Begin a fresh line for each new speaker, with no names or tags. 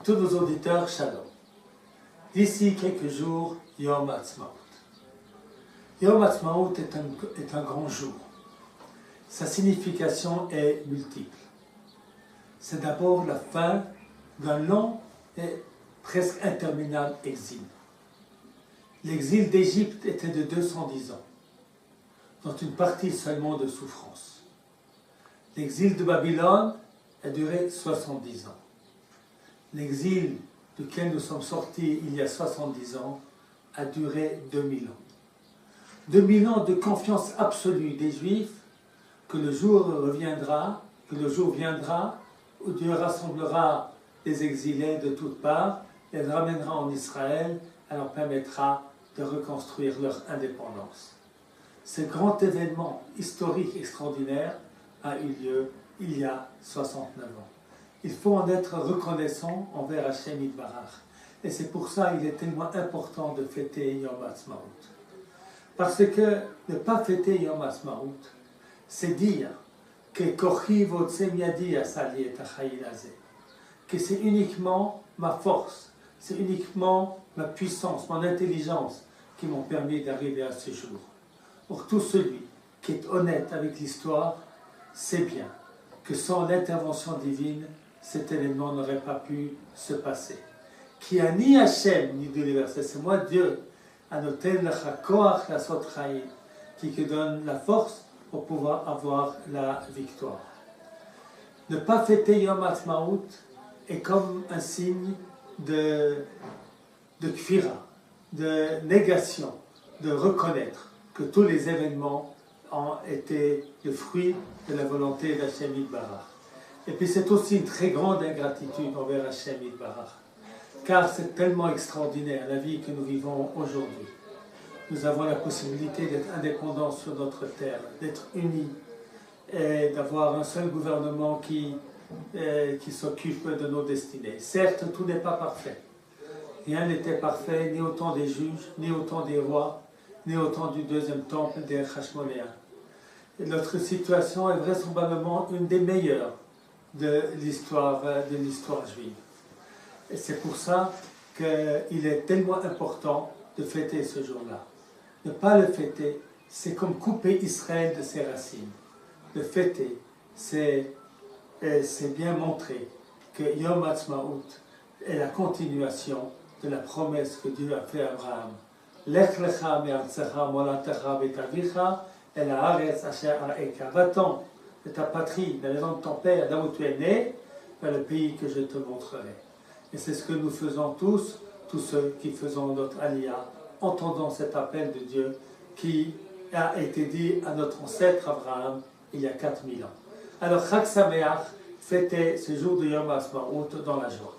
tous nos auditeurs, Shalom. D'ici quelques jours, Yom Ha'atzmaut. Yom Ha'atzmaut est un grand jour. Sa signification est multiple. C'est d'abord la fin d'un long et presque interminable exil. L'exil d'Égypte était de 210 ans, dont une partie seulement de souffrance. L'exil de Babylone a duré 70 ans. L'exil duquel nous sommes sortis il y a 70 ans a duré 2000 ans. 2000 ans de confiance absolue des Juifs que le jour viendra où Dieu rassemblera les exilés de toutes parts, les ramènera en Israël et leur permettra de reconstruire leur indépendance. Ce grand événement historique extraordinaire a eu lieu il y a 69 ans. Il faut en être reconnaissant envers Hachem Yitbarach. Et c'est pour ça qu'il est tellement important de fêter Yom Ha'atzmaut. Parce que ne pas fêter Yom Ha'atzmaut, c'est dire que Kochi votse miadi asali et achayil hazeh, que c'est uniquement ma force, c'est uniquement ma puissance, mon intelligence qui m'ont permis d'arriver à ce jour. Pour tout celui qui est honnête avec l'histoire, sait bien que sans l'intervention divine, cet événement n'aurait pas pu se passer. Qui a ni Hachem ni de l'univers, c'est moi Dieu, anoten lecha koach lasot chayim, qui te donne la force pour pouvoir avoir la victoire. Ne pas fêter Yom Ha'atzmaut est comme un signe de kfira, de négation, de reconnaître que tous les événements ont été le fruit de la volonté d'Hachem Yitbarach. Et puis c'est aussi une très grande ingratitude envers Hachem Yitbarach, car c'est tellement extraordinaire la vie que nous vivons aujourd'hui. Nous avons la possibilité d'être indépendants sur notre terre, d'être unis et d'avoir un seul gouvernement qui s'occupe de nos destinées. Certes, tout n'est pas parfait. Rien n'était parfait, ni au temps des juges, ni au temps des rois, ni au temps du deuxième temple des Hashmonéens. Notre situation est vraisemblablement une des meilleures de l'histoire juive. Et c'est pour ça qu'il est tellement important de fêter ce jour-là. Ne pas le fêter, c'est comme couper Israël de ses racines. Le fêter, c'est bien montrer que Yom Ha'atzmaut est la continuation de la promesse que Dieu a faite à Abraham. Lech lecha me'artzecha molatecha v'tavicha el haaretz asher ara'eka. Va-t'en de ta patrie, de la maison de ton père, là où tu es né, vers le pays que je te montrerai. Et c'est ce que nous faisons tous ceux qui faisons notre aliyah, entendant cet appel de Dieu qui a été dit à notre ancêtre Abraham il y a 4000 ans. Alors, Chag Sameach, fêtez ce jour de Yom Ha'atzmaut dans la joie.